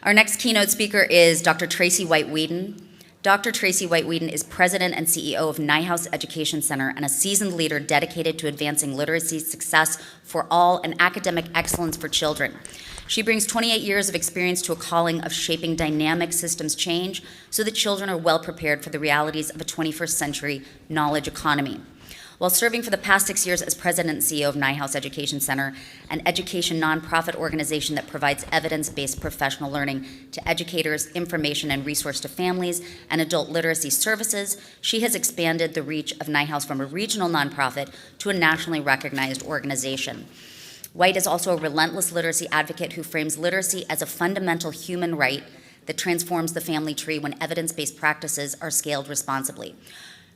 Our next keynote speaker is Dr. Tracy Weeden. Dr. Tracy Weeden is president and CEO of Neuhaus Education Center and a seasoned leader dedicated to advancing literacy success for all and academic excellence for children. She brings 28 years of experience to a calling of shaping dynamic systems change so that children are well prepared for the realities of a 21st century knowledge economy. While serving for the past 6 years as president and CEO of Neuhaus Education Center, an education nonprofit organization that provides evidence-based professional learning to educators, information and resource to families, and adult literacy services, she has expanded the reach of Neuhaus from a regional nonprofit to a nationally recognized organization. White is also a relentless literacy advocate who frames literacy as a fundamental human right that transforms the family tree when evidence-based practices are scaled responsibly.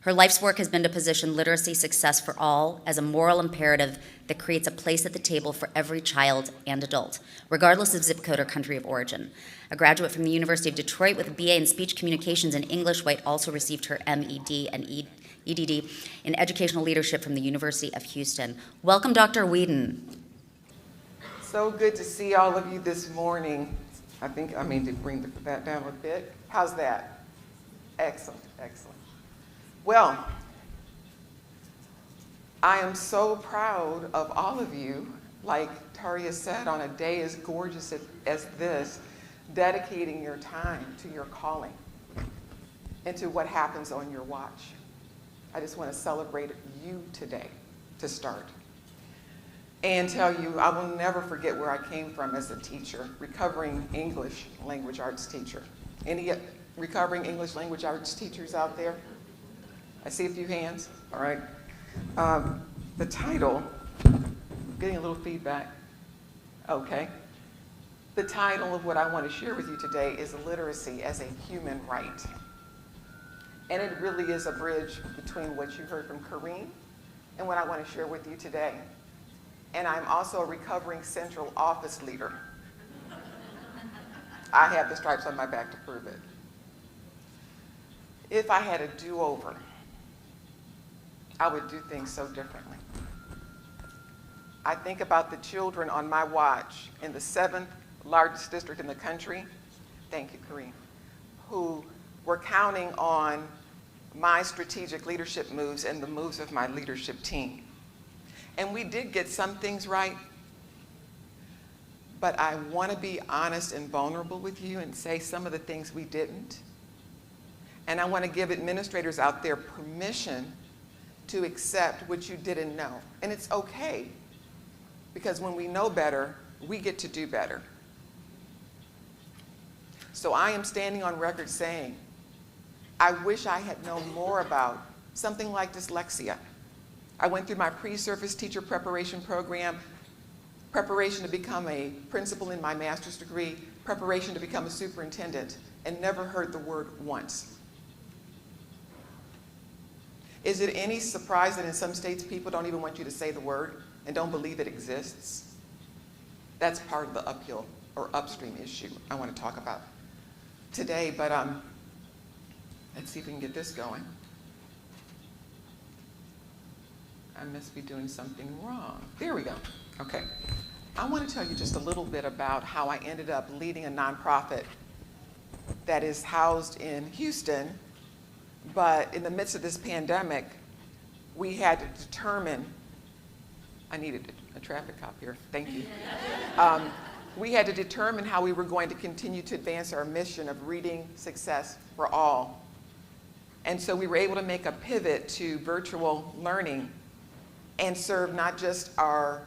Her life's work has been to position literacy success for all as a moral imperative that creates a place at the table for every child and adult, regardless of zip code or country of origin. A graduate from the University of Detroit with a BA in Speech Communications and English, White also received her MED and EDD in Educational Leadership from the University of Houston. Welcome, Dr. Weeden. So good to see all of you this morning. I think I need to bring that down a bit. How's that? Excellent, excellent. Well, I am so proud of all of you, like Taria said, on a day as gorgeous as this, dedicating your time to your calling and to what happens on your watch. I just want to celebrate you today to start and tell you I will never forget where I came from as a teacher, recovering English language arts teacher. Any recovering English language arts teachers out there? I see a few hands, all right. The title, getting a little feedback, okay. The title of what I want to share with you today is literacy as a human right. And it really is a bridge between what you heard from Kareem and what I want to share with you today. And I'm also a recovering central office leader. I have the stripes on my back to prove it. If I had a do-over, I would do things so differently. I think about the children on my watch in the 7th largest district in the country, thank you, Kareem, who were counting on my strategic leadership moves and the moves of my leadership team. And we did get some things right, but I want to be honest and vulnerable with you and say some of the things we didn't. And I want to give administrators out there permission to accept what you didn't know. And it's okay, because when we know better, we get to do better. So I am standing on record saying, I wish I had known more about something like dyslexia. I went through my pre-service teacher preparation program, preparation to become a principal in my master's degree, preparation to become a superintendent, and never heard the word once. Is it any surprise that in some states people don't even want you to say the word and don't believe it exists? That's part of the uphill or upstream issue I want to talk about today, but let's see if we can get this going. I must be doing something wrong. There we go. Okay. I want to tell you just a little bit about how I ended up leading a nonprofit that is housed in Houston. But in the midst of this pandemic, we had to determine, I needed a traffic cop here, thank you. We had to determine how we were going to continue to advance our mission of reading success for all. And so we were able to make a pivot to virtual learning and serve not just our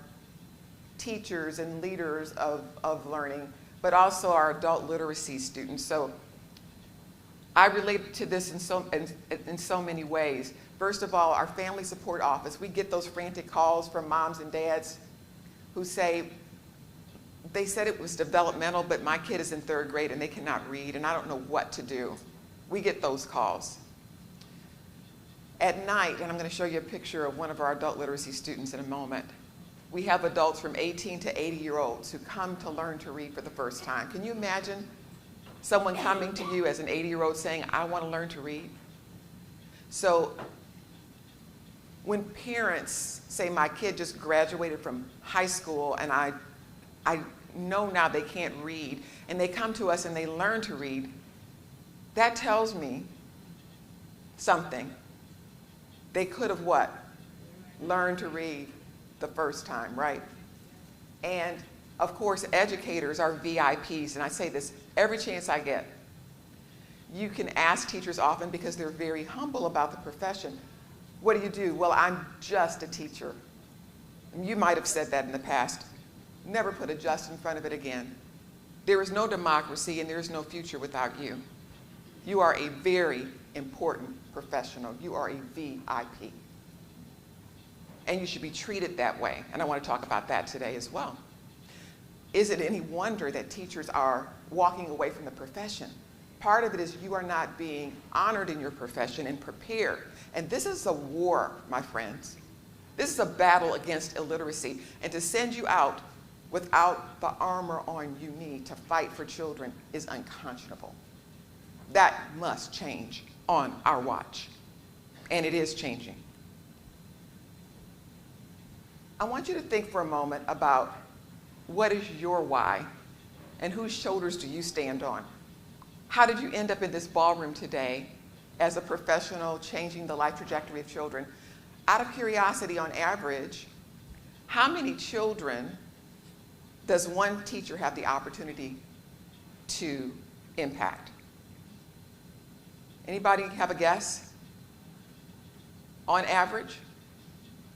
teachers and leaders of learning, but also our adult literacy students. So I relate to this in so many ways. First of all, our family support office, we get those frantic calls from moms and dads who say, they said it was developmental, but my kid is in 3rd grade and they cannot read and I don't know what to do. We get those calls. At night, and I'm going to show you a picture of one of our adult literacy students in a moment, we have adults from 18 to 80-year-olds who come to learn to read for the first time. Can you imagine someone coming to you as an 80-year-old saying, I want to learn to read? So when parents say, my kid just graduated from high school and I know now they can't read, and they come to us and they learn to read, that tells me something. They could have what? Learned to read the first time, right? And of course, educators are VIPs, and I say this every chance I get. You can ask teachers often because they're very humble about the profession. What do you do? Well, I'm just a teacher. And you might have said that in the past. Never put a just in front of it again. There is no democracy and there is no future without you. You are a very important professional. You are a VIP. And you should be treated that way. And I want to talk about that today as well. Is it any wonder that teachers are walking away from the profession? Part of it is you are not being honored in your profession and prepared. And this is a war, my friends. This is a battle against illiteracy. And to send you out without the armor on you need to fight for children is unconscionable. That must change on our watch. And it is changing. I want you to think for a moment about what is your why and whose shoulders do you stand on? How did you end up in this ballroom today as a professional changing the life trajectory of children? Out of curiosity, on average, how many children does one teacher have the opportunity to impact? Anybody have a guess? On average?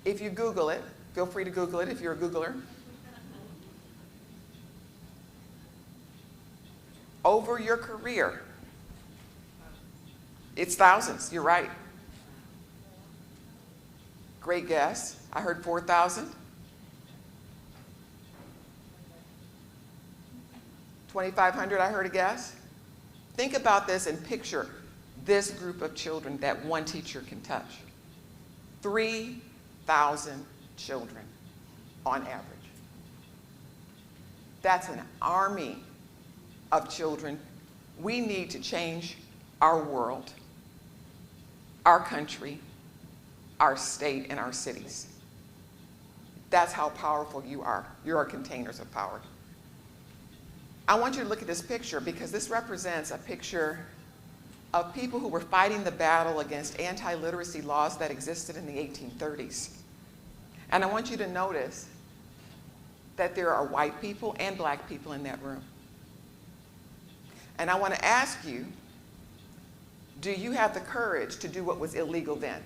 If you Google it, feel free to Google it if you're a Googler. Over your career, it's thousands, you're right. Great guess. I heard 4,000. 2,500, I heard a guess. Think about this and picture this group of children that one teacher can touch. 3,000 children on average. That's an army of children. We need to change our world, our country, our state, and our cities. That's how powerful you are. You are containers of power. I want you to look at this picture because this represents a picture of people who were fighting the battle against anti-literacy laws that existed in the 1830s. And I want you to notice that there are white people and black people in that room. And I want to ask you, do you have the courage to do what was illegal then?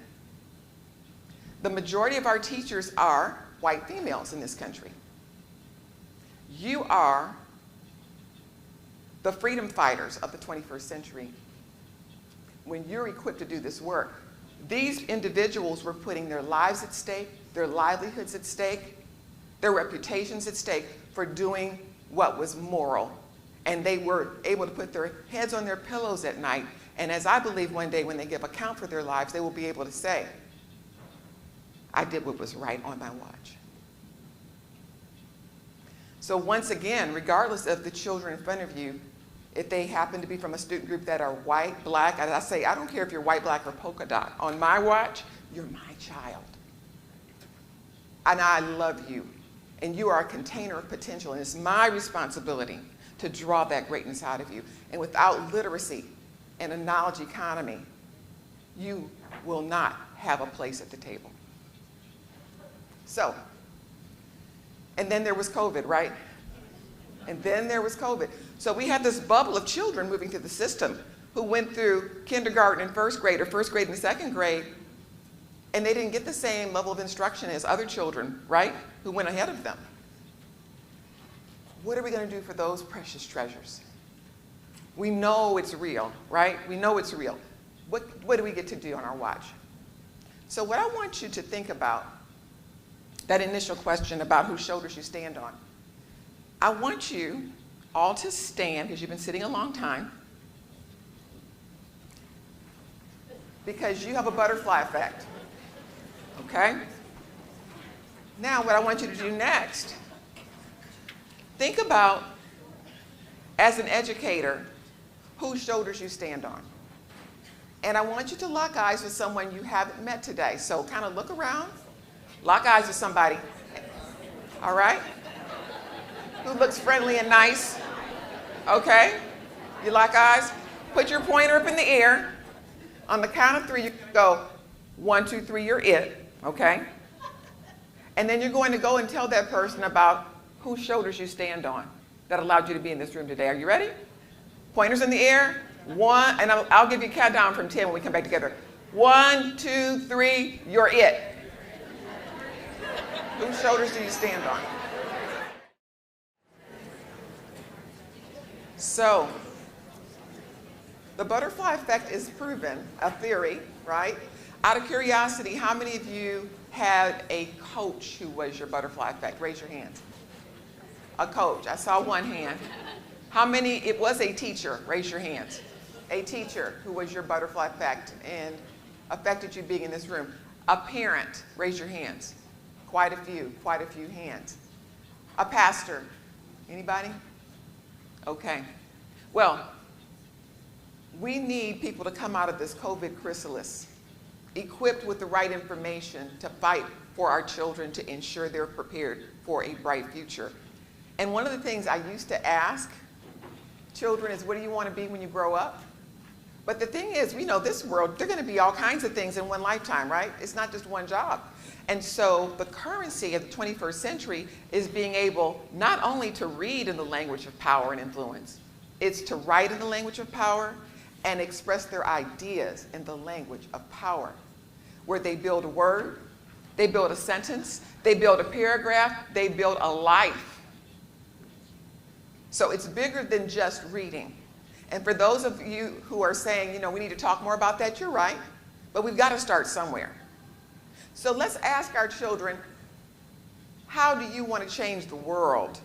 The majority of our teachers are white females in this country. You are the freedom fighters of the 21st century. When you're equipped to do this work, these individuals were putting their lives at stake, their livelihoods at stake, their reputations at stake for doing what was moral. And they were able to put their heads on their pillows at night. And as I believe one day when they give account for their lives, they will be able to say, I did what was right on my watch. So once again, regardless of the children in front of you, if they happen to be from a student group that are white, black, as I say, I don't care if you're white, black, or polka dot. On my watch, you're my child. And I love you. And you are a container of potential. And it's my responsibility to draw that greatness out of you. And without literacy and a knowledge economy, you will not have a place at the table. So, and then there was COVID, right? And then there was COVID. So we had this bubble of children moving through the system who went through kindergarten and first grade, or first grade and second grade, and they didn't get the same level of instruction as other children, right, who went ahead of them. What are we going to do for those precious treasures? We know it's real, right? We know it's real. What do we get to do on our watch? So what I want you to think about, that initial question about whose shoulders you stand on, I want you all to stand, because you've been sitting a long time, because you have a butterfly effect, okay? Now what I want you to do next, think about, as an educator, whose shoulders you stand on. And I want you to lock eyes with someone you haven't met today. So kind of look around, lock eyes with somebody, all right? Who looks friendly and nice? Okay. You lock eyes? Put your pointer up in the air. On the count of 3, you go 1, 2, 3, you're it. Okay? And then you're going to go and tell that person about whose shoulders you stand on that allowed you to be in this room today. Are you ready? Pointers in the air. 1, and I'll give you a countdown from 10 when we come back together. 1, 2, 3, you're it. Whose shoulders do you stand on? So, the butterfly effect is proven, a theory, right? Out of curiosity, how many of you had a coach who was your butterfly effect? Raise your hands. A coach. I saw one hand. How many, it was a teacher? Raise your hands. A teacher who was your butterfly effect and affected you being in this room. A parent. Raise your hands. Quite a few hands. A pastor. Anybody? Okay. Well, we need people to come out of this COVID chrysalis equipped with the right information to fight for our children to ensure they're prepared for a bright future. And one of the things I used to ask children is, what do you want to be when you grow up? But the thing is, we know this world, they're going to be all kinds of things in one lifetime, right? It's not just one job. And so the currency of the 21st century is being able not only to read in the language of power and influence, it's to write in the language of power and express their ideas in the language of power, where they build a word, they build a sentence, they build a paragraph, they build a life. So it's bigger than just reading. And for those of you who are saying, you know, we need to talk more about that, you're right, but we've got to start somewhere. So let's ask our children, how do you want to change the world?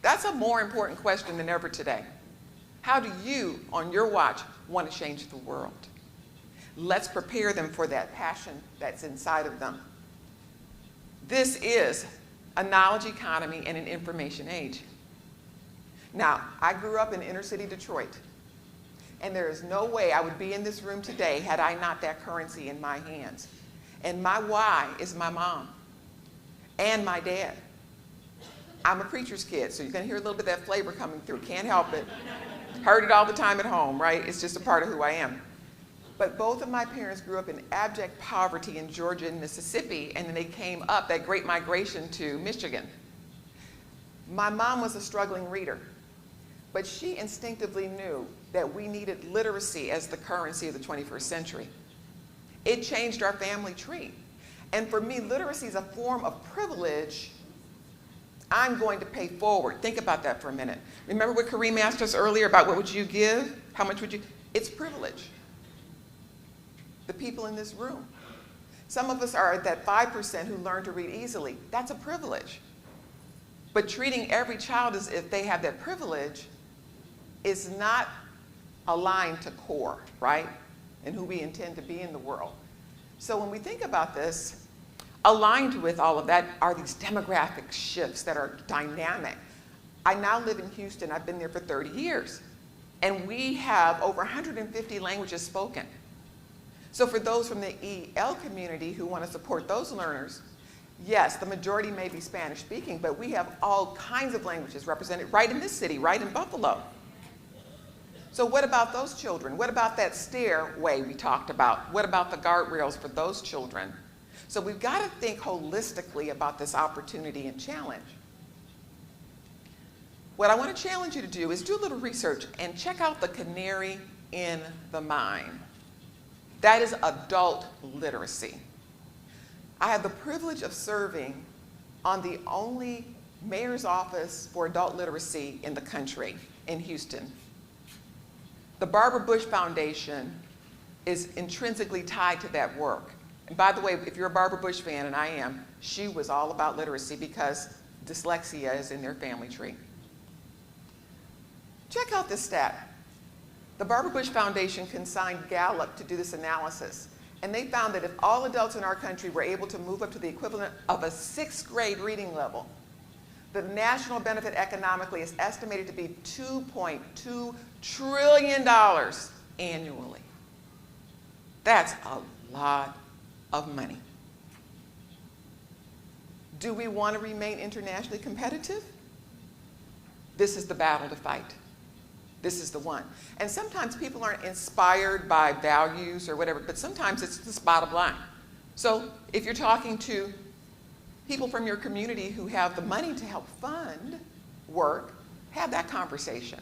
That's a more important question than ever today. How do you, on your watch, want to change the world? Let's prepare them for that passion that's inside of them. This is a knowledge economy and an information age. Now, I grew up in inner city Detroit, and there is no way I would be in this room today had I not that currency in my hands. And my why is my mom and my dad. I'm a preacher's kid, so you're going to hear a little bit of that flavor coming through. Can't help it. Heard it all the time at home, right? It's just a part of who I am. But both of my parents grew up in abject poverty in Georgia and Mississippi, and then they came up, that great migration to Michigan. My mom was a struggling reader, but she instinctively knew that we needed literacy as the currency of the 21st century. It changed our family tree. And for me, literacy is a form of privilege I'm going to pay forward. Think about that for a minute. Remember what Kareem asked us earlier about what would you give? How much would you? It's privilege. The people in this room. Some of us are that 5% who learn to read easily. That's a privilege. But treating every child as if they have that privilege is not aligned to core, right? And who we intend to be in the world. So when we think about this, aligned with all of that are these demographic shifts that are dynamic. I now live in Houston. I've been there for 30 years. And we have over 150 languages spoken. So for those from the EL community who want to support those learners, yes, the majority may be Spanish speaking, but we have all kinds of languages represented right in this city, right in Buffalo. So what about those children? What about that stairway we talked about? What about the guardrails for those children? So we've got to think holistically about this opportunity and challenge. What I want to challenge you to do is do a little research and check out the canary in the mine. That is adult literacy. I have the privilege of serving on the only mayor's office for adult literacy in the country, in Houston. The Barbara Bush Foundation is intrinsically tied to that work. And by the way, if you're a Barbara Bush fan, and I am, she was all about literacy because dyslexia is in their family tree. Check out this stat. The Barbara Bush Foundation consigned Gallup to do this analysis, and they found that if all adults in our country were able to move up to the equivalent of a 6th grade reading level, the national benefit economically is estimated to be $2.2 trillion annually. That's a lot of money. Do we want to remain internationally competitive? This is the battle to fight. This is the one. And sometimes people aren't inspired by values or whatever, but sometimes it's just bottom line. So if you're talking to people from your community who have the money to help fund work, have that conversation.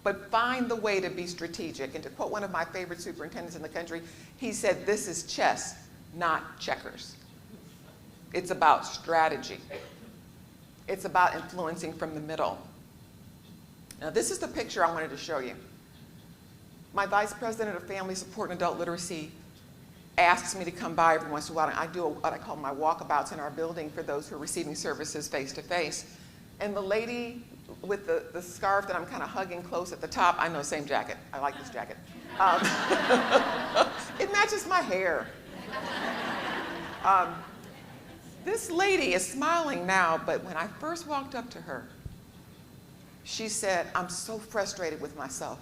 But find the way to be strategic. And to quote one of my favorite superintendents in the country, he said, this is chess, not checkers. It's about strategy. It's about influencing from the middle. Now, this is the picture I wanted to show you. My vice president of family support and adult literacy asks me to come by every once in a while. I do what I call my walkabouts in our building for those who are receiving services face to face. And the lady with the scarf that I'm kind of hugging close at the top, I know, same jacket. I like this jacket. It matches my hair. This lady is smiling now, but when I first walked up to her, she said, I'm so frustrated with myself.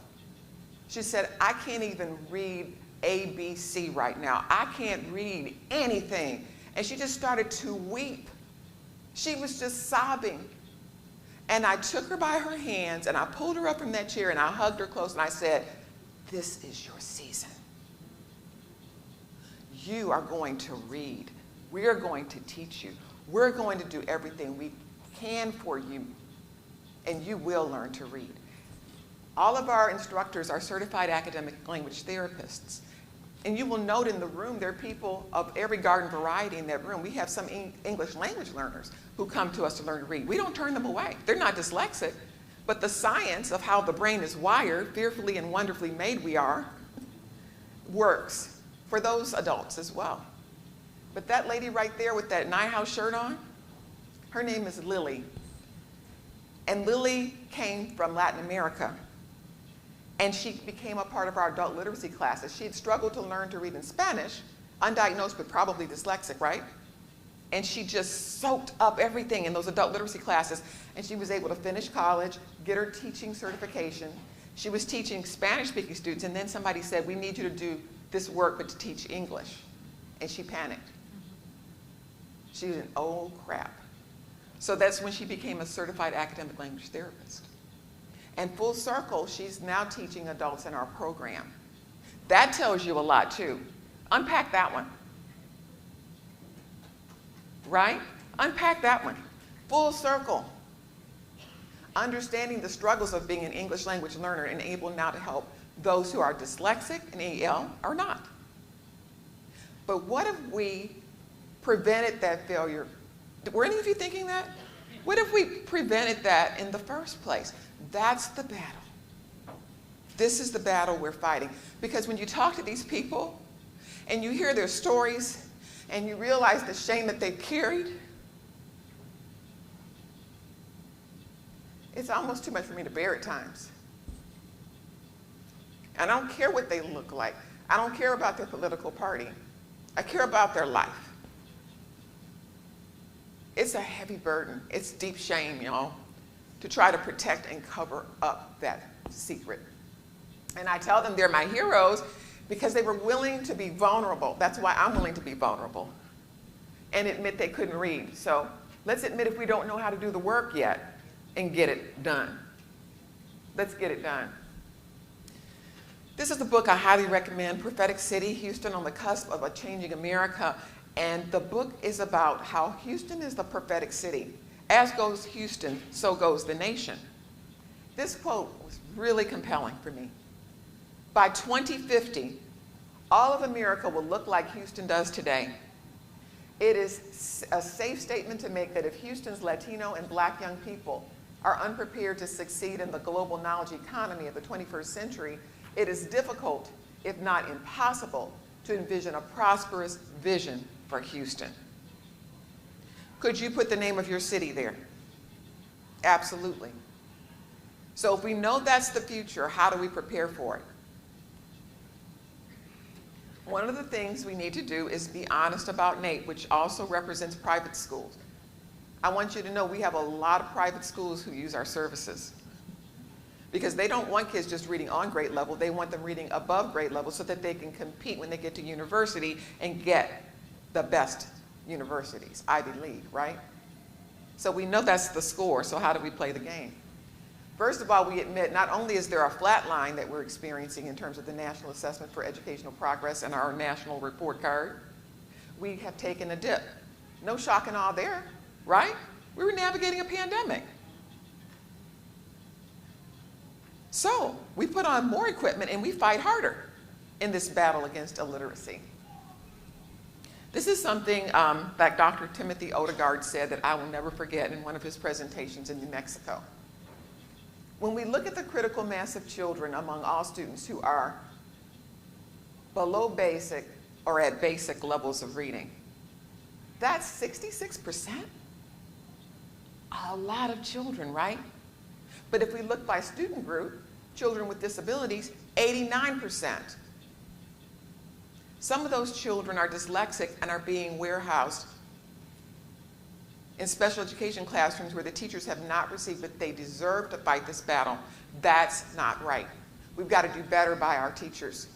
She said, I can't even read ABC right now. I can't read anything. And she just started to weep. She was just sobbing. And I took her by her hands and I pulled her up from that chair and I hugged her close and I said, this is your season. You are going to read. We are going to teach you. We're going to do everything we can for you. And you will learn to read. All of our instructors are certified academic language therapists. And you will note in the room, there are people of every garden variety in that room. We have some English language learners who come to us to learn to read. We don't turn them away. They're not dyslexic, but the science of how the brain is wired, fearfully and wonderfully made we are, works for those adults as well. But that lady right there with that Neuhaus shirt on, her name is Lily. And Lily came from Latin America. And she became a part of our adult literacy classes. She had struggled to learn to read in Spanish, undiagnosed but probably dyslexic, right? And she just soaked up everything in those adult literacy classes. And she was able to finish college, get her teaching certification. She was teaching Spanish-speaking students, and then somebody said, we need you to do this work but to teach English. And she panicked. She was oh crap. So that's when she became a certified academic language therapist. And full circle, she's now teaching adults in our program. That tells you a lot too. Unpack that one. Right? Unpack that one. Full circle. Understanding the struggles of being an English language learner and able now to help those who are dyslexic and AEL or not. But what if we prevented that failure? Were any of you thinking that? What if we prevented that in the first place? That's the battle. This is the battle we're fighting. Because when you talk to these people and you hear their stories and you realize the shame that they've carried, it's almost too much for me to bear at times. And I don't care what they look like. I don't care about their political party. I care about their life. It's a heavy burden. It's deep shame, y'all, to try to protect and cover up that secret. And I tell them they're my heroes because they were willing to be vulnerable. That's why I'm willing to be vulnerable and admit they couldn't read. So let's admit if we don't know how to do the work yet and get it done. Let's get it done. This is the book I highly recommend, Prophetic City, Houston on the Cusp of a Changing America. And the book is about how Houston is the prophetic city. As goes Houston, so goes the nation. This quote was really compelling for me. By 2050, all of America will look like Houston does today. It is a safe statement to make that if Houston's Latino and Black young people are unprepared to succeed in the global knowledge economy of the 21st century, it is difficult, if not impossible, to envision a prosperous vision for Houston. Could you put the name of your city there? Absolutely. So if we know that's the future, how do we prepare for it? One of the things we need to do is be honest about NAEP, which also represents private schools. I want you to know we have a lot of private schools who use our services because they don't want kids just reading on grade level. They want them reading above grade level so that they can compete when they get to university and get the best universities, Ivy League, right? So we know that's the score, so how do we play the game? First of all, we admit not only is there a flat line that we're experiencing in terms of the National Assessment for Educational Progress and our national report card, we have taken a dip. No shock and awe there, right? We were navigating a pandemic. So we put on more equipment and we fight harder in this battle against illiteracy. This is something that Dr. Timothy Odegaard said that I will never forget in one of his presentations in New Mexico. When we look at the critical mass of children among all students who are below basic or at basic levels of reading, that's 66%. A lot of children, right? But if we look by student group, children with disabilities, 89%. Some of those children are dyslexic and are being warehoused in special education classrooms where the teachers have not received what they deserve to fight this battle. That's not right. We've got to do better by our teachers.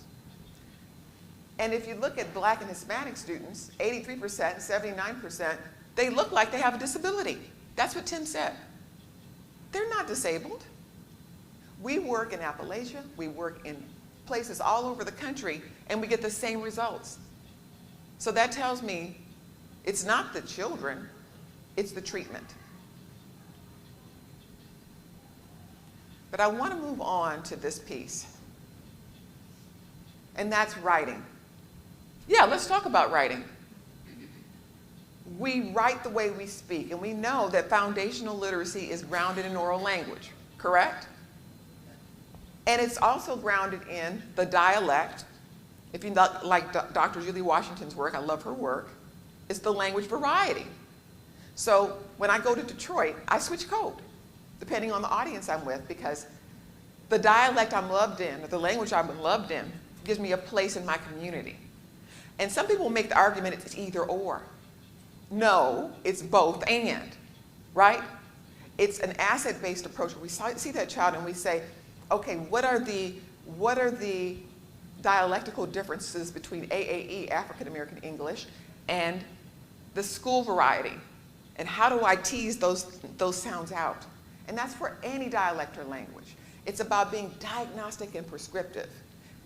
And if you look at Black and Hispanic students, 83%, 79%, they look like they have a disability. That's what Tim said. They're not disabled. We work in Appalachia, we work in places all over the country, and we get the same results. So that tells me it's not the children, it's the treatment. But I want to move on to this piece, and that's writing. Yeah, let's talk about writing. We write the way we speak, and we know that foundational literacy is grounded in oral language, correct? And it's also grounded in the dialect. If you like Dr. Julie Washington's work, I love her work, it's the language variety. So when I go to Detroit, I switch code, depending on the audience I'm with, because the dialect I'm loved in, or the language I'm loved in, gives me a place in my community. And some people make the argument it's either or. No, it's both and, right? It's an asset-based approach where we see that child and we say, okay, what are the dialectical differences between AAE, African American English, and the school variety? And how do I tease those sounds out? And that's for any dialect or language. It's about being diagnostic and prescriptive.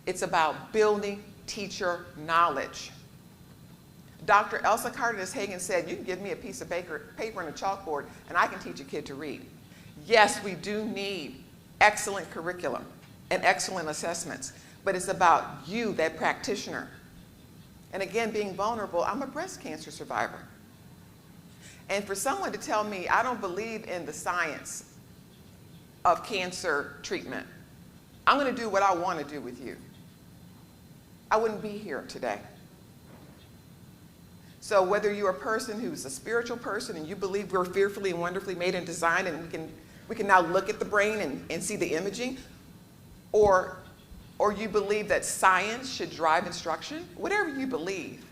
It's about building teacher knowledge. Dr. Elsa Cardenas-Hagan said, you can give me a piece of paper and a chalkboard, and I can teach a kid to read. Yes, we do need excellent curriculum and excellent assessments, but it's about you, that practitioner. And again, being vulnerable, I'm a breast cancer survivor. And for someone to tell me, I don't believe in the science of cancer treatment, I'm going to do what I want to do with you, I wouldn't be here today. So whether you're a person who's a spiritual person and you believe we're fearfully and wonderfully made and designed and we can now look at the brain and see the imaging, or you believe that science should drive instruction, whatever you believe,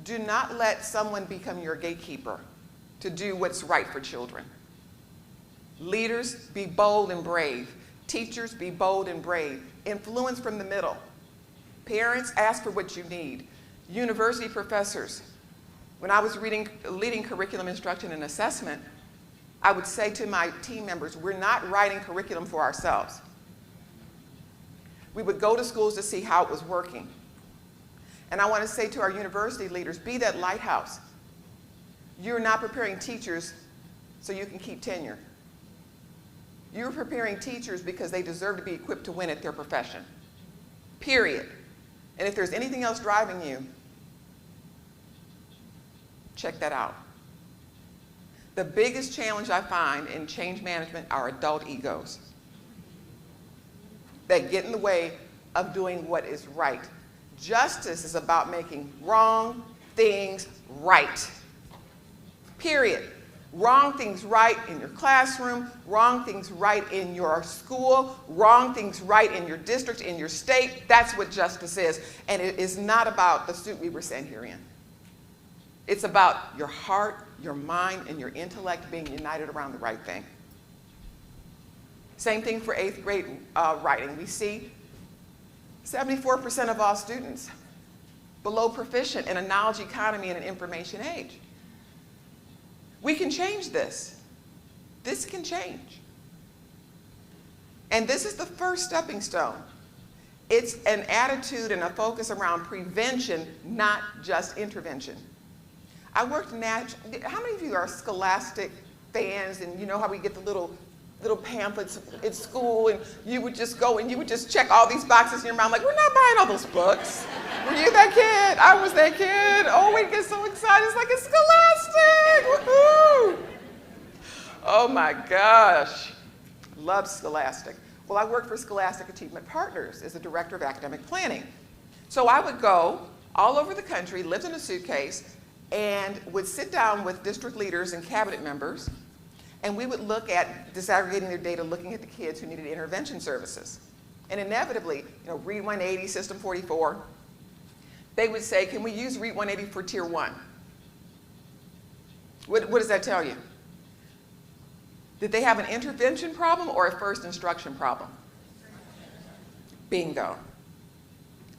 do not let someone become your gatekeeper to do what's right for children. Leaders, be bold and brave. Teachers, be bold and brave. Influence from the middle. Parents, ask for what you need. University professors, when I was leading curriculum instruction and assessment, I would say to my team members, we're not writing curriculum for ourselves. We would go to schools to see how it was working. And I want to say to our university leaders, be that lighthouse. You're not preparing teachers so you can keep tenure. You're preparing teachers because they deserve to be equipped to win at their profession, period. And if there's anything else driving you, check that out. The biggest challenge I find in change management are adult egos that get in the way of doing what is right. Justice is about making wrong things right, period. Wrong things right in your classroom, wrong things right in your school, wrong things right in your district, in your state. That's what justice is. And it is not about the suit we were sent here in. It's about your heart, your mind, and your intellect being united around the right thing. Same thing for 8th grade writing. We see 74% of all students below proficient in a knowledge economy and an information age. We can change this. This can change. And this is the first stepping stone. It's an attitude and a focus around prevention, not just intervention. I worked how many of you are Scholastic fans, and you know how we get the little pamphlets at school, and you would just go and you would just check all these boxes in your mind like, we're not buying all those books. Were you that kid? I was that kid. Oh, we get so excited. It's like, it's Scholastic. Woohoo! Oh my gosh. Love Scholastic. Well, I worked for Scholastic Achievement Partners as the director of academic planning. So I would go all over the country, lived in a suitcase, and would sit down with district leaders and cabinet members, and we would look at disaggregating their data, looking at the kids who needed intervention services. And inevitably, Read 180, System 44, they would say, can we use Read 180 for Tier 1? What does that tell you? Did they have an intervention problem or a first instruction problem? Bingo.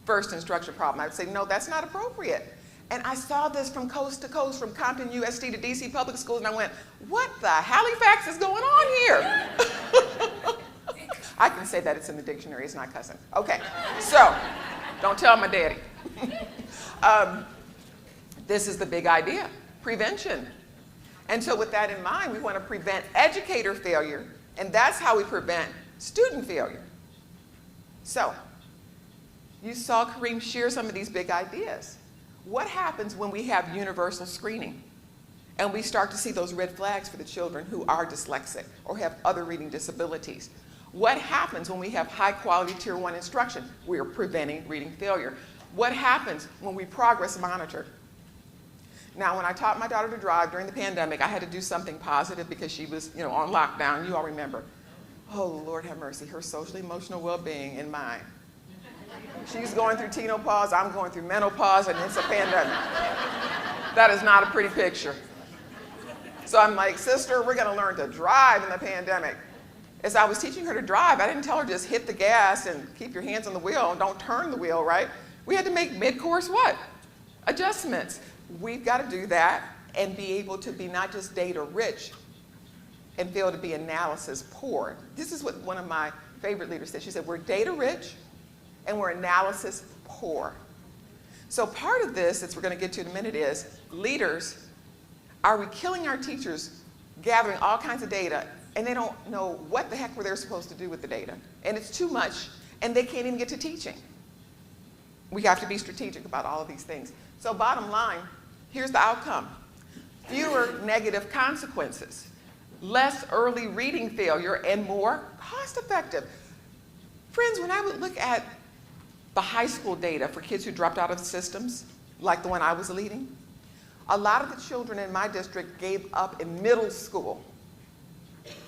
First instruction problem. I would say, no, that's not appropriate. And I saw this from coast to coast, from Compton USD to DC Public Schools, and I went, what the Halifax is going on here? I can say that, it's in the dictionary, it's not cussing. Okay, so, don't tell my daddy. This is the big idea, prevention. And so with that in mind, we want to prevent educator failure, and that's how we prevent student failure. So, you saw Kareem share some of these big ideas. What happens when we have universal screening and we start to see those red flags for the children who are dyslexic or have other reading disabilities? What happens when we have high quality Tier 1 instruction? We are preventing reading failure. What happens when we progress monitor? Now, when I taught my daughter to drive during the pandemic, I had to do something positive because she was, on lockdown. You all remember. Oh, Lord have mercy, her social emotional well-being and mine. She's going through tenopause, I'm going through menopause, and it's a pandemic. That is not a pretty picture. So I'm like, sister, we're gonna learn to drive in the pandemic. As I was teaching her to drive, I didn't tell her just hit the gas and keep your hands on the wheel and don't turn the wheel, right? We had to make mid-course what? Adjustments. We've got to do that and be able to be not just data rich and fail to be analysis poor. This is what one of my favorite leaders said. She said, we're data rich and we're analysis poor. So part of this, as we're going to get to in a minute, is leaders, are we killing our teachers gathering all kinds of data and they don't know what the heck they're supposed to do with the data? And it's too much and they can't even get to teaching. We have to be strategic about all of these things. So bottom line, here's the outcome. Fewer negative consequences, less early reading failure, and more cost effective. Friends, when I would look at the high school data for kids who dropped out of systems, like the one I was leading, a lot of the children in my district gave up in middle school.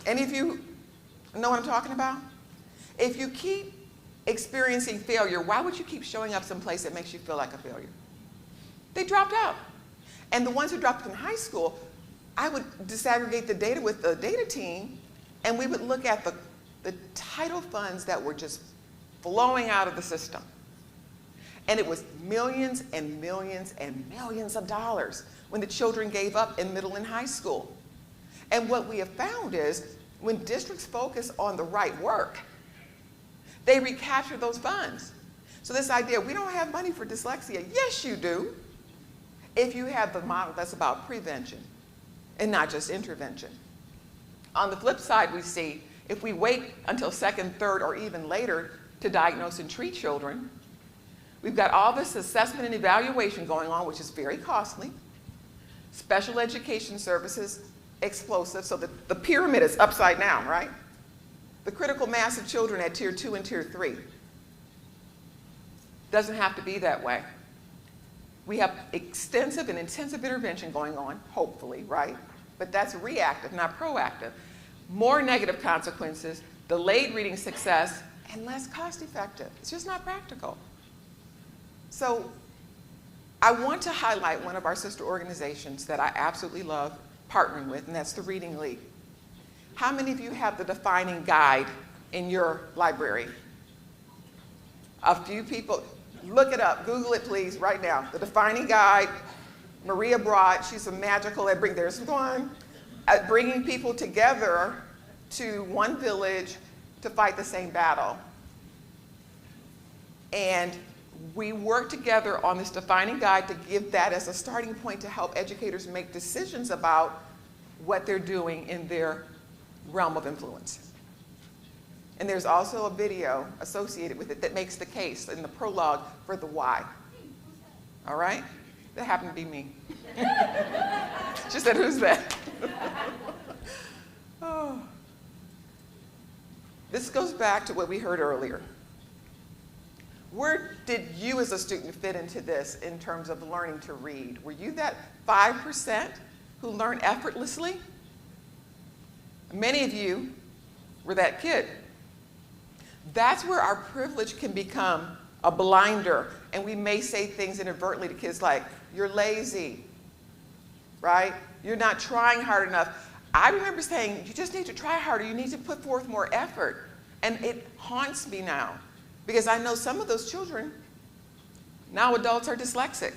Any of you know what I'm talking about? If you keep experiencing failure, why would you keep showing up someplace that makes you feel like a failure? They dropped out. And the ones who dropped in high school, I would disaggregate the data with the data team, and we would look at the title funds that were just flowing out of the system. And it was millions and millions and millions of dollars when the children gave up in middle and high school. And what we have found is when districts focus on the right work, they recapture those funds. So this idea, we don't have money for dyslexia. Yes, you do. If you have the model that's about prevention and not just intervention. On the flip side, we see if we wait until second, third, or even later to diagnose and treat children, we've got all this assessment and evaluation going on, which is very costly. Special education services, explosive, so that the pyramid is upside down, right? The critical mass of children at Tier 2 and Tier 3. Doesn't have to be that way. We have extensive and intensive intervention going on, hopefully, right? But that's reactive, not proactive. More negative consequences, delayed reading success, and less cost effective. It's just not practical. So I want to highlight one of our sister organizations that I absolutely love partnering with, and that's the Reading League. How many of you have the defining guide in your library? A few people. Look it up. Google it, please, right now. The Defining Guide. Maria brought, she's a magical at there's one, at bringing people together to one village to fight the same battle. And we work together on this Defining Guide to give that as a starting point to help educators make decisions about what they're doing in their realm of influence. And there's also a video associated with it that makes the case in the prologue for the why. All right? That happened to be me. She said, who's that? Oh. This goes back to what we heard earlier. Where did you as a student fit into this in terms of learning to read? Were you that 5% who learned effortlessly? Many of you were that kid. That's where our privilege can become a blinder, and we may say things inadvertently to kids like, you're lazy, right? You're not trying hard enough. I remember saying, you just need to try harder. You need to put forth more effort. And it haunts me now, because I know some of those children, now adults, are dyslexic.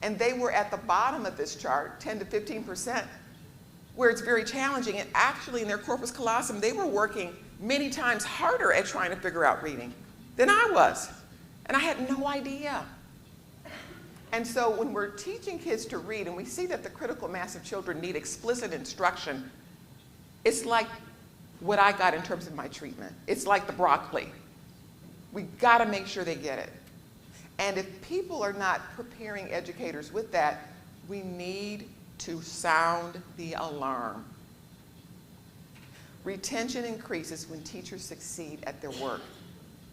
And they were at the bottom of this chart, 10 to 15%, where it's very challenging. And actually, in their corpus callosum, they were working many times harder at trying to figure out reading than I was. And I had no idea. And so when we're teaching kids to read, and we see that the critical mass of children need explicit instruction, it's like what I got in terms of my treatment. It's like the broccoli. We gotta make sure they get it. And if people are not preparing educators with that, we need to sound the alarm. Retention increases when teachers succeed at their work.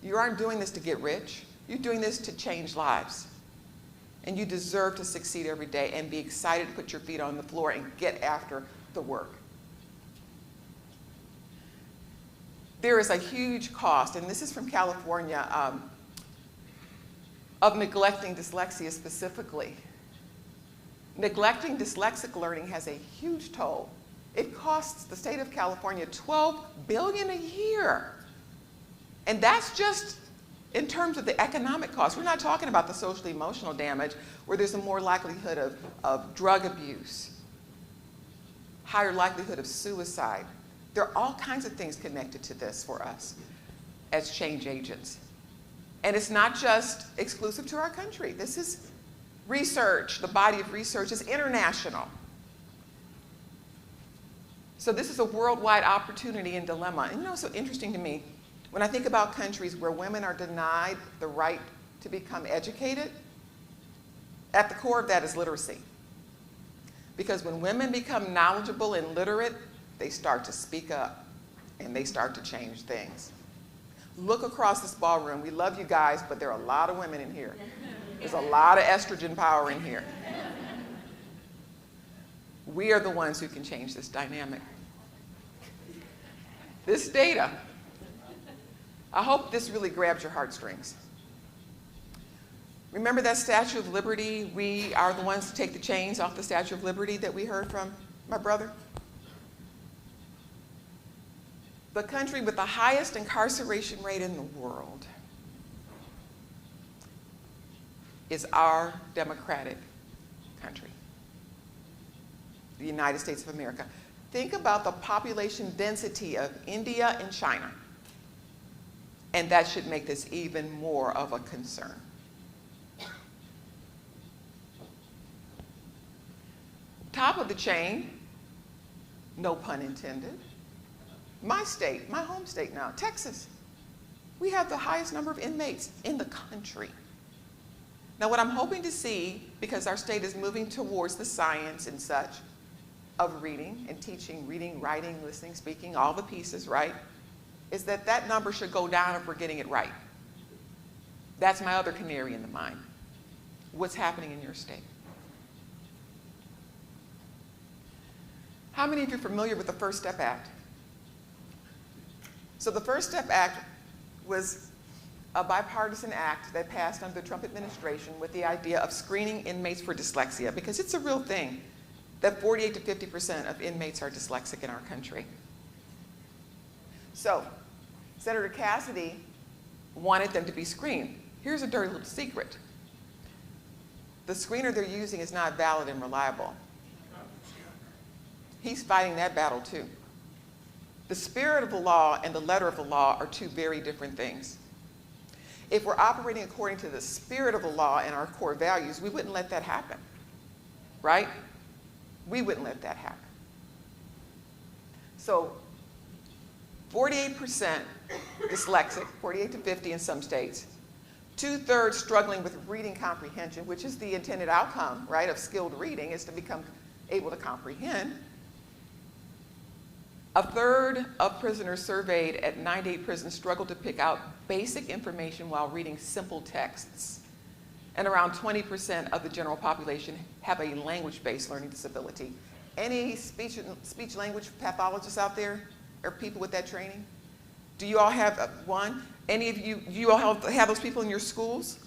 You aren't doing this to get rich. You're doing this to change lives. And you deserve to succeed every day and be excited to put your feet on the floor and get after the work. There is a huge cost, and this is from California, of neglecting dyslexia specifically. Neglecting dyslexic learning has a huge toll. It costs the state of California $12 billion a year. And that's just in terms of the economic cost. We're not talking about the social emotional damage, where there's a more likelihood of drug abuse, higher likelihood of suicide. There are all kinds of things connected to this for us as change agents. And it's not just exclusive to our country. This is research. The body of research is international. So this is a worldwide opportunity and dilemma. And you know what's so interesting to me? When I think about countries where women are denied the right to become educated, at the core of that is literacy. Because when women become knowledgeable and literate, they start to speak up and they start to change things. Look across this ballroom. We love you guys, but there are a lot of women in here. There's a lot of estrogen power in here. We are the ones who can change this dynamic. This data, I hope this really grabs your heartstrings. Remember that Statue of Liberty? We are the ones to take the chains off the Statue of Liberty that we heard from my brother? The country with the highest incarceration rate in the world is our democratic country, the United States of America. Think about the population density of India and China. And that should make this even more of a concern. Top of the chain, no pun intended, my state, my home state now, Texas. We have the highest number of inmates in the country. Now what I'm hoping to see, because our state is moving towards the science and such of reading and teaching, reading, writing, listening, speaking, all the pieces, right? Is that that number should go down if we're getting it right. That's my other canary in the mine. What's happening in your state? How many of you are familiar with the First Step Act? So the First Step Act was a bipartisan act that passed under the Trump administration with the idea of screening inmates for dyslexia, because it's a real thing that 48 to 50% of inmates are dyslexic in our country. So Senator Cassidy wanted them to be screened. Here's a dirty little secret. The screener they're using is not valid and reliable. He's fighting that battle too. The spirit of the law and the letter of the law are two very different things. If we're operating according to the spirit of the law and our core values, we wouldn't let that happen, right? We wouldn't let that happen. So 48% dyslexic, 48 to 50 in some states. 2/3 struggling with reading comprehension, which is the intended outcome, right, of skilled reading, is to become able to comprehend. 1/3 of prisoners surveyed at 98 prisons struggled to pick out basic information while reading simple texts. And around 20% of the general population have a language-based learning disability. Any speech language pathologists out there, or people with that training? Do you all have one? Any of you, do you all have those people in your schools?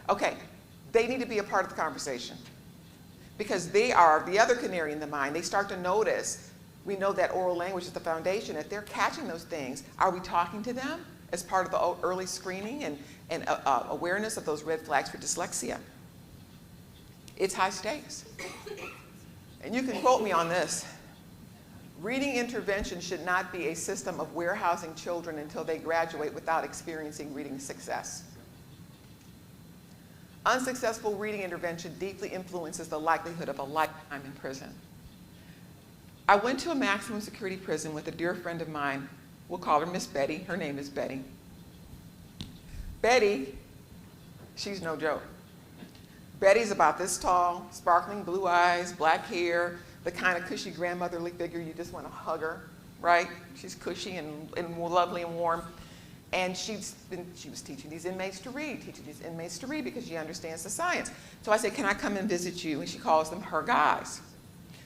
Okay, they need to be a part of the conversation because they are the other canary in the mine. They start to notice, we know that oral language is the foundation. If they're catching those things, are we talking to them as part of the early screening and awareness of those red flags for dyslexia? It's high stakes. And you can quote me on this. Reading intervention should not be a system of warehousing children until they graduate without experiencing reading success. Unsuccessful reading intervention deeply influences the likelihood of a lifetime in prison. I went to a maximum security prison with a dear friend of mine. We'll call her Miss Betty. Her name is Betty. Betty, she's no joke. Betty's about this tall, sparkling blue eyes, black hair, the kind of cushy grandmotherly figure you just want to hug her, right? She's cushy and lovely and warm. And she was teaching these inmates to read, because she understands the science. So I said, can I come and visit you? And she calls them her guys.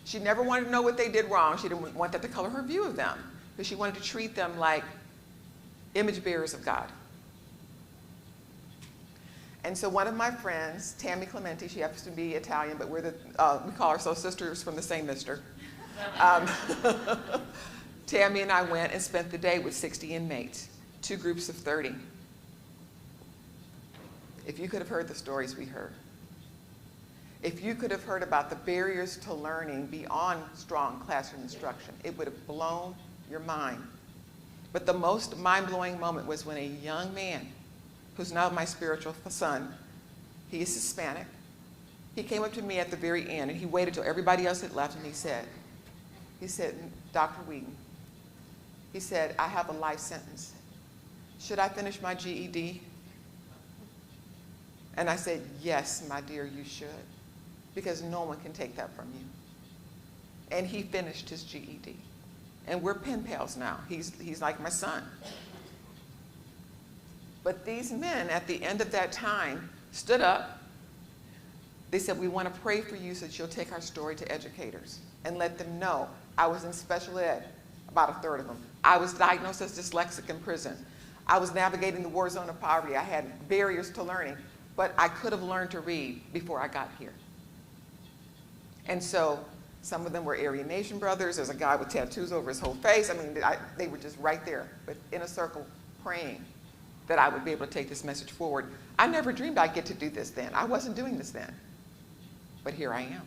She never wanted to know what they did wrong. She didn't want that to color her view of them, because she wanted to treat them like image bearers of God. And so one of my friends, Tammy Clementi, she happens to be Italian, but we call ourselves sisters from the same mister. Tammy and I went and spent the day with 60 inmates, 2 groups of 30. If you could have heard the stories we heard, if you could have heard about the barriers to learning beyond strong classroom instruction, it would have blown your mind. But the most mind-blowing moment was when a young man, who's now my spiritual son, he is Hispanic. He came up to me at the very end, and he waited till everybody else had left, and he said, Dr. Weeden, he said, I have a life sentence. Should I finish my GED? And I said, yes, my dear, you should, because no one can take that from you. And he finished his GED. And we're pen pals now. He's like my son. But these men, at the end of that time, stood up. They said, we want to pray for you so that you'll take our story to educators and let them know. I was in special ed, about 1/3 of them. I was diagnosed as dyslexic in prison. I was navigating the war zone of poverty. I had barriers to learning, but I could have learned to read before I got here. And so some of them were Aryan Nation brothers. There's a guy with tattoos over his whole face. I mean, they were just right there, but in a circle praying that I would be able to take this message forward. I never dreamed I'd get to do this then. I wasn't doing this then. But here I am.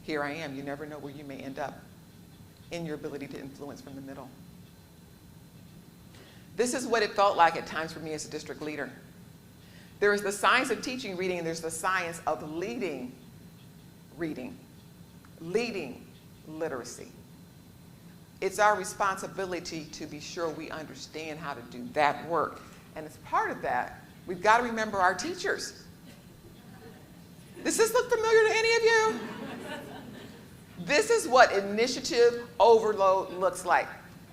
Here I am. You never know where you may end up in your ability to influence from the middle. This is what it felt like at times for me as a district leader. There is the science of teaching reading, and there's the science of leading reading, leading literacy. It's our responsibility to be sure we understand how to do that work. And as part of that, we've got to remember our teachers. Does this look familiar to any of you? This is what initiative overload looks like.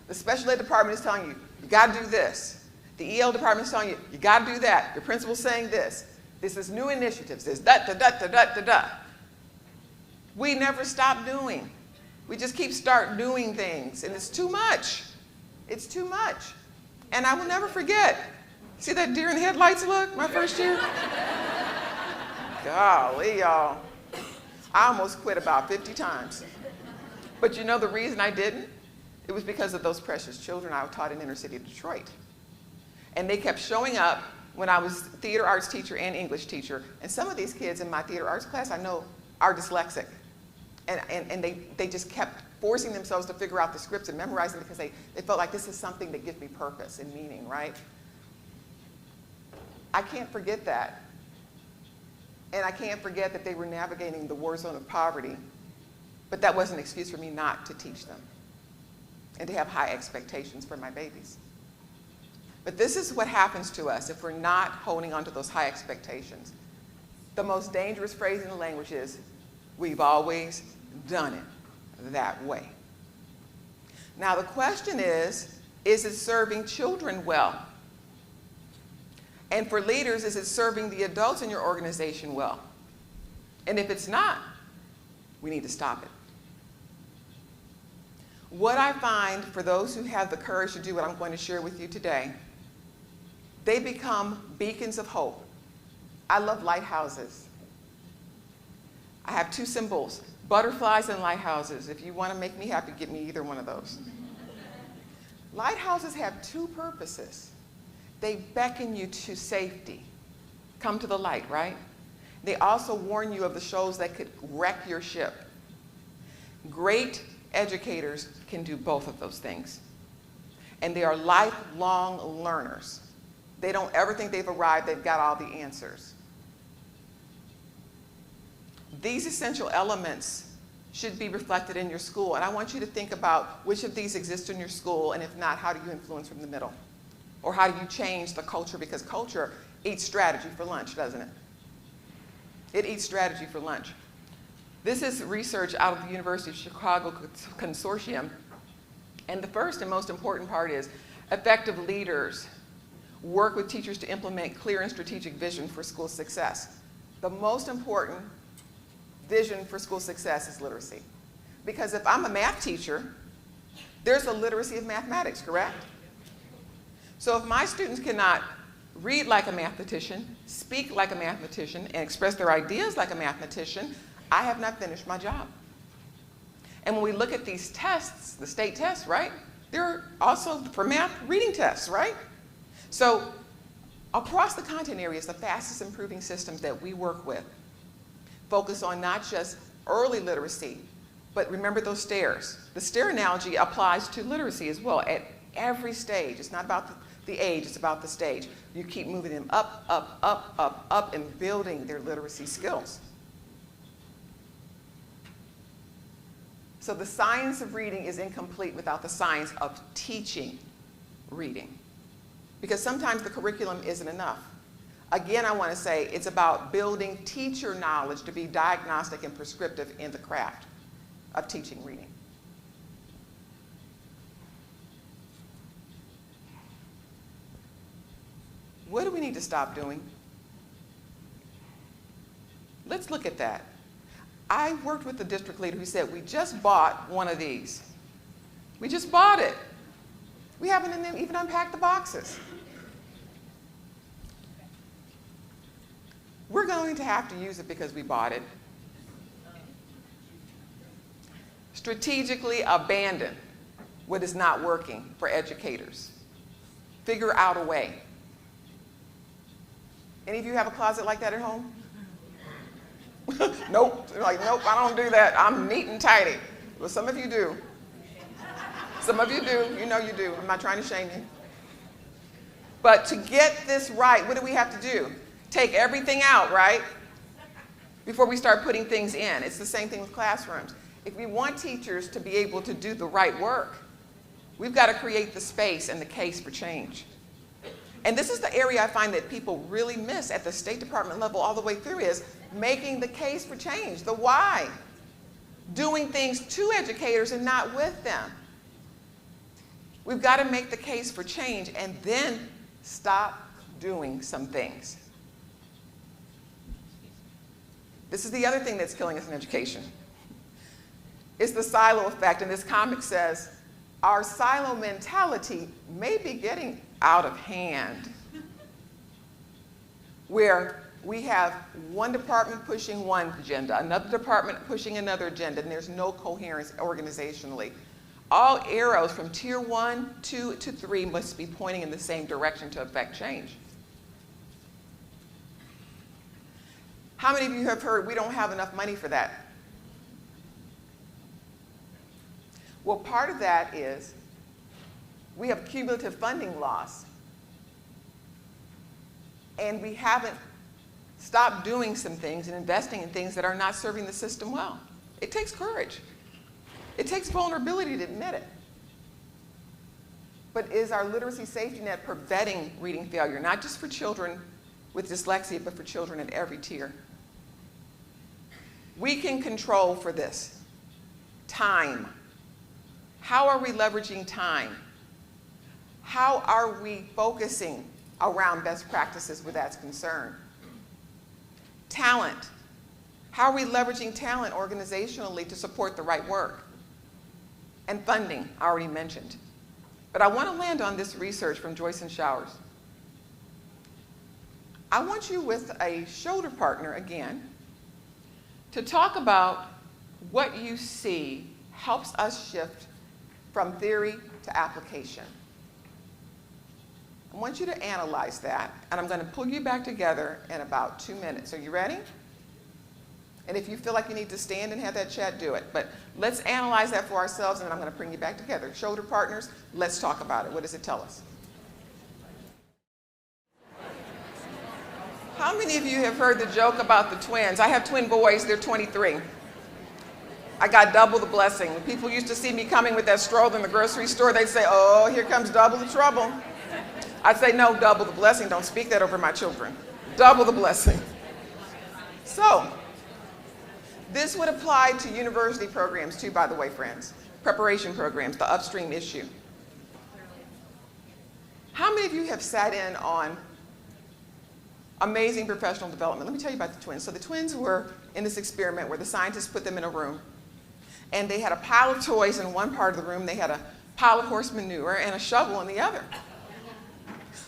The special ed department is telling you, you got to do this. The EL department is telling you, you got to do that. Your principal's saying this. This is new initiatives. There's da-da-da-da-da-da-da. We never stop doing. We just keep start doing things, and it's too much. It's too much. And I will never forget. See that deer in the headlights look, my first year? Golly, y'all. I almost quit about 50 times. But you know the reason I didn't? It was because of those precious children I taught in inner city Detroit. And they kept showing up when I was theater arts teacher and English teacher, and some of these kids in my theater arts class I know are dyslexic. And they just kept forcing themselves to figure out the scripts and memorize them because they felt like this is something that gives me purpose and meaning, right? I can't forget that. And I can't forget that they were navigating the war zone of poverty, but that wasn't an excuse for me not to teach them and to have high expectations for my babies. But this is what happens to us if we're not holding on to those high expectations. The most dangerous phrase in the language is, we've always done it that way. Now the question is it serving children well? And for leaders, is it serving the adults in your organization well? And if it's not, we need to stop it. What I find for those who have the courage to do what I'm going to share with you today, they become beacons of hope. I love lighthouses. I have two symbols, butterflies and lighthouses. If you want to make me happy, get me either one of those. Lighthouses have two purposes. They beckon you to safety. Come to the light, right? They also warn you of the shoals that could wreck your ship. Great educators can do both of those things. And they are lifelong learners. They don't ever think they've arrived, they've got all the answers. These essential elements should be reflected in your school. And I want you to think about which of these exist in your school, and if not, how do you influence from the middle? Or how do you change the culture? Because culture eats strategy for lunch, doesn't it? It eats strategy for lunch. This is research out of the University of Chicago Consortium. And the first and most important part is effective leaders work with teachers to implement clear and strategic vision for school success. The most important vision for school success is literacy. Because if I'm a math teacher, there's a literacy of mathematics, correct? So if my students cannot read like a mathematician, speak like a mathematician, and express their ideas like a mathematician, I have not finished my job. And when we look at these tests, the state tests, right? There are also, for math, reading tests, right? So across the content areas, the fastest improving systems that we work with focus on not just early literacy, but remember those stairs. The stair analogy applies to literacy as well. At every stage, it's not about the age, it's about the stage. You keep moving them up, up, up, up, up, and building their literacy skills. So the science of reading is incomplete without the science of teaching reading. Because sometimes the curriculum isn't enough. Again, I want to say it's about building teacher knowledge to be diagnostic and prescriptive in the craft of teaching reading. What do we need to stop doing? Let's look at that. I worked with the district leader who said, we just bought one of these. We just bought it. We haven't even unpacked the boxes. We're going to have to use it because we bought it. Strategically abandon what is not working for educators. Figure out a way. Any of you have a closet like that at home? Nope. Like, nope, I don't do that. I'm neat and tidy. Well, some of you do. Some of you do. You know you do. I'm not trying to shame you. But to get this right, what do we have to do? Take everything out, right? Before we start putting things in. It's the same thing with classrooms. If we want teachers to be able to do the right work, we've got to create the space and the case for change. And this is the area I find that people really miss at the State Department level all the way through is making the case for change, the why. Doing things to educators and not with them. We've got to make the case for change and then stop doing some things. This is the other thing that's killing us in education. It's the silo effect, and this comic says, our silo mentality may be getting out of hand, where we have one department pushing one agenda, another department pushing another agenda, and there's no coherence organizationally. All arrows from tier 1, 2 to 3 must be pointing in the same direction to affect change. How many of you have heard we don't have enough money for that? Well, part of that is we have cumulative funding loss. And we haven't stopped doing some things and investing in things that are not serving the system well. It takes courage. It takes vulnerability to admit it. But is our literacy safety net preventing reading failure, not just for children with dyslexia, but for children at every tier? We can control for this. Time. How are we leveraging time? How are we focusing around best practices where that's concerned? Talent. How are we leveraging talent organizationally to support the right work? And funding, I already mentioned. But I want to land on this research from Joyce and Showers. I want you with a shoulder partner again to talk about what you see helps us shift from theory to application. I want you to analyze that, and I'm going to pull you back together in about 2 minutes. Are you ready? And if you feel like you need to stand and have that chat, do it. But let's analyze that for ourselves, and then I'm going to bring you back together. Shoulder partners, let's talk about it. What does it tell us? How many of you have heard the joke about the twins? I have twin boys. They're 23. I got double the blessing. When people used to see me coming with that stroller in the grocery store, they'd say, oh, here comes double the trouble. I'd say, no, double the blessing. Don't speak that over my children. Double the blessing. So, this would apply to university programs too, by the way, friends. Preparation programs, the upstream issue. How many of you have sat in on amazing professional development? Let me tell you about the twins. So the twins were in this experiment where the scientists put them in a room, and they had a pile of toys in one part of the room. They had a pile of horse manure and a shovel in the other.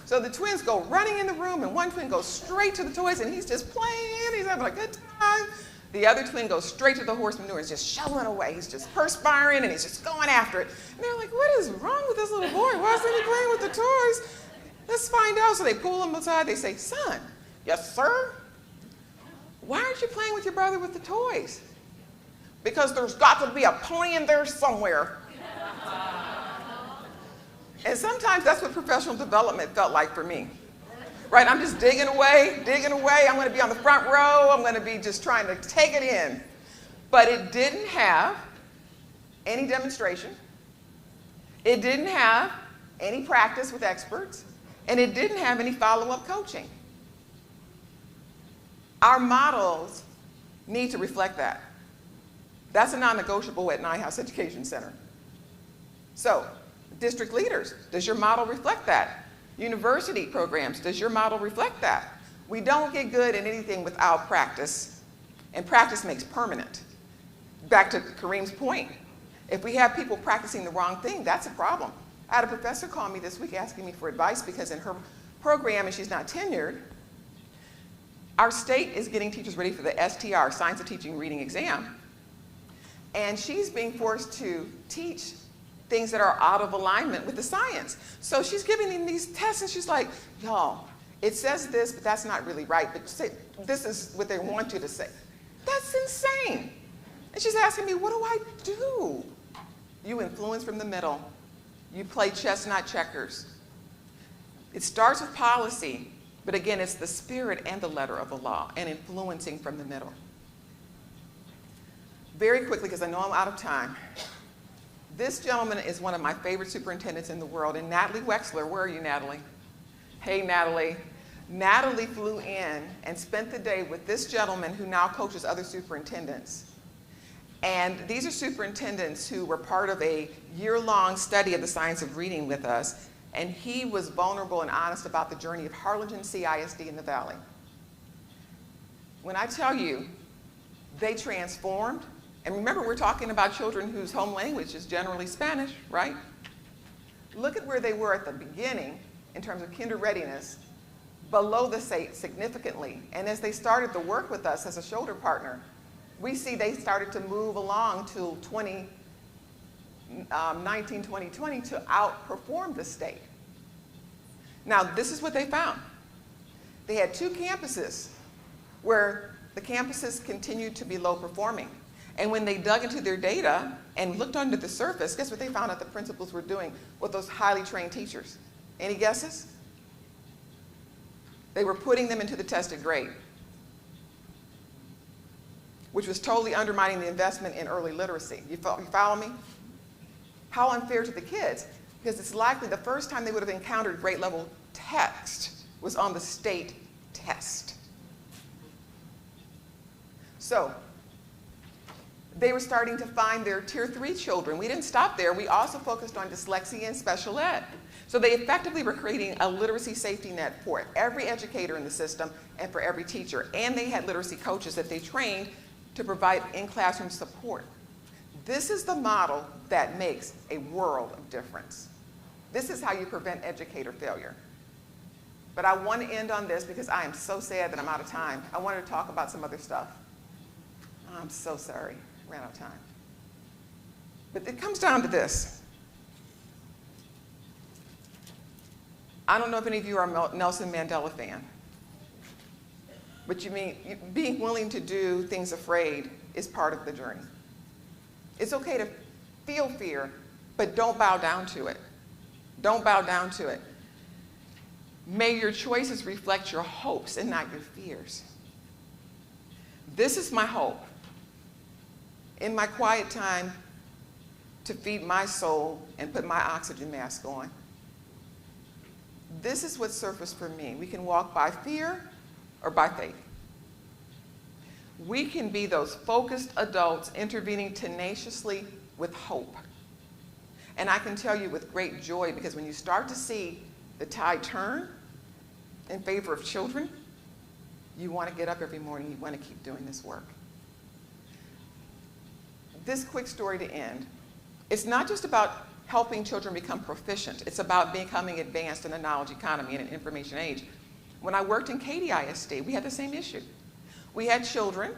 So the twins go running in the room, and one twin goes straight to the toys, and he's just playing. He's having a good time. The other twin goes straight to the horse manure and is just shoveling away. He's just perspiring, and he's just going after it. And they're like, what is wrong with this little boy? Why isn't he playing with the toys? Let's find out. So they pull him aside. They say, son, yes, sir? Why aren't you playing with your brother with the toys? Because there's got to be a pony in there somewhere. And sometimes that's what professional development felt like for me. Right? I'm just digging away, digging away. I'm going to be on the front row. I'm going to be just trying to take it in. But it didn't have any demonstration. It didn't have any practice with experts. And it didn't have any follow-up coaching. Our models need to reflect that. That's a non-negotiable at Neuhaus Education Center. So, district leaders, does your model reflect that? University programs, does your model reflect that? We don't get good at anything without practice, and practice makes permanent. Back to Kareem's point, if we have people practicing the wrong thing, that's a problem. I had a professor call me this week asking me for advice because in her program, and she's not tenured, our state is getting teachers ready for the STR, Science of Teaching Reading exam, and she's being forced to teach things that are out of alignment with the science. So she's giving them these tests, and she's like, y'all, it says this, but that's not really right, but say, this is what they want you to say. That's insane. And she's asking me, what do I do? You influence from the middle. You play chess, not checkers. It starts with policy, but again, it's the spirit and the letter of the law, and influencing from the middle. Very quickly, because I know I'm out of time. This gentleman is one of my favorite superintendents in the world, and Natalie Wexler, where are you, Natalie? Hey, Natalie. Natalie flew in and spent the day with this gentleman who now coaches other superintendents. And these are superintendents who were part of a year-long study of the science of reading with us, and he was vulnerable and honest about the journey of Harlingen CISD in the Valley. When I tell you, they transformed. And remember, we're talking about children whose home language is generally Spanish, right? Look at where they were at the beginning in terms of kinder readiness, below the state significantly. And as they started to work with us as a shoulder partner, we see they started to move along to 2019, 2020 to outperform the state. Now, this is what they found. They had 2 campuses where the campuses continued to be low performing. And when they dug into their data and looked under the surface, guess what they found out the principals were doing with those highly trained teachers? Any guesses? They were putting them into the tested grade, which was totally undermining the investment in early literacy. You follow me? How unfair to the kids, because it's likely the first time they would have encountered grade level text was on the state test. So they were starting to find their tier 3 children. We didn't stop there. We also focused on dyslexia and special ed. So they effectively were creating a literacy safety net for every educator in the system and for every teacher. And they had literacy coaches that they trained to provide in-classroom support. This is the model that makes a world of difference. This is how you prevent educator failure. But I want to end on this because I am so sad that I'm out of time. I wanted to talk about some other stuff. I'm so sorry, ran out of time. But it comes down to this. I don't know if any of you are a Nelson Mandela fan, but you mean being willing to do things afraid is part of the journey. It's okay to feel fear, but don't bow down to it. Don't bow down to it. May your choices reflect your hopes and not your fears. This is my hope. In my quiet time, to feed my soul and put my oxygen mask on. This is what surfaced for me. We can walk by fear or by faith. We can be those focused adults intervening tenaciously with hope. And I can tell you with great joy, because when you start to see the tide turn in favor of children, you want to get up every morning, you want to keep doing this work. This quick story to end. It's not just about helping children become proficient. It's about becoming advanced in a knowledge economy in an information age. When I worked in Katy ISD, we had the same issue. We had children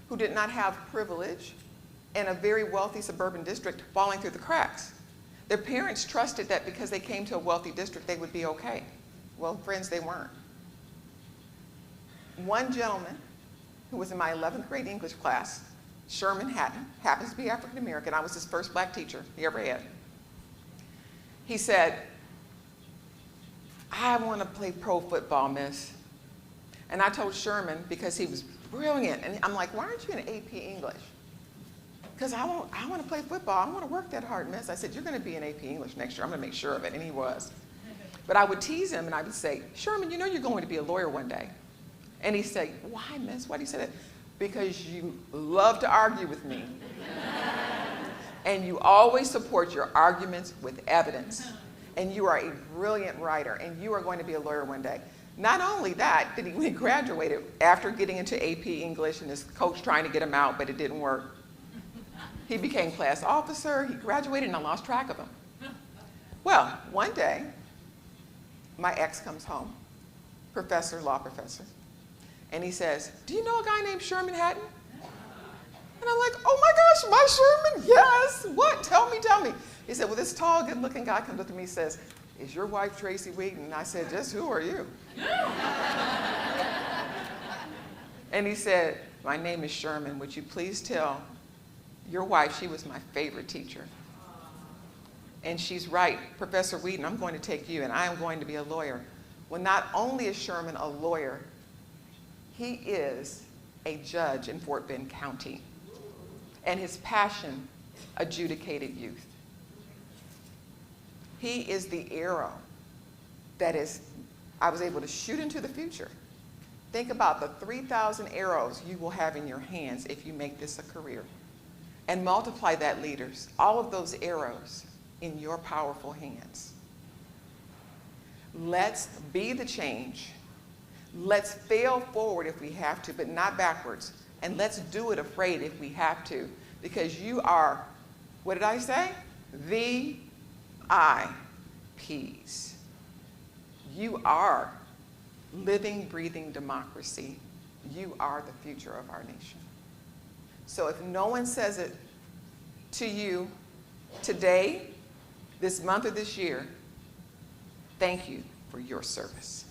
who did not have privilege in a very wealthy suburban district falling through the cracks. Their parents trusted that because they came to a wealthy district, they would be okay. Well, friends, they weren't. One gentleman who was in my 11th grade English class, Sherman Hatton, happens to be African American. I was his first black teacher he ever had. He said, I want to play pro football, miss. And I told Sherman, because he was brilliant, and I'm like, why aren't you in AP English? Because I want to play football. I want to work that hard, miss. I said, you're going to be in AP English next year. I'm going to make sure of it. And he was. But I would tease him, and I would say, Sherman, you know you're going to be a lawyer one day. And he'd say, why, miss? Why do you say that? Because you love to argue with me. And you always support your arguments with evidence. And you are a brilliant writer, and you are going to be a lawyer one day. Not only that, when he graduated, after getting into AP English and his coach trying to get him out, but it didn't work, he became class officer, he graduated, and I lost track of him. Well, one day, my ex comes home, law professor, and he says, do you know a guy named Sherman Hatton? And I'm like, oh my gosh, my Sherman, yes, what? Tell me. He said, well, this tall, good-looking guy comes up to me and says, is your wife Tracy Weeden? And I said, just who are you? And he said, my name is Sherman. Would you please tell your wife she was my favorite teacher? And she's right, Professor Weeden, I'm going to take you, and I am going to be a lawyer. Well, not only is Sherman a lawyer, he is a judge in Fort Bend County. And his passion, adjudicated youth. He is the arrow that I was able to shoot into the future. Think about the 3,000 arrows you will have in your hands if you make this a career. And multiply that, leaders, all of those arrows in your powerful hands. Let's be the change. Let's fail forward if we have to, but not backwards. And let's do it afraid if we have to, because you are, what did I say? VIPs. You are living, breathing democracy. You are the future of our nation. So if no one says it to you today, this month, or this year, thank you for your service.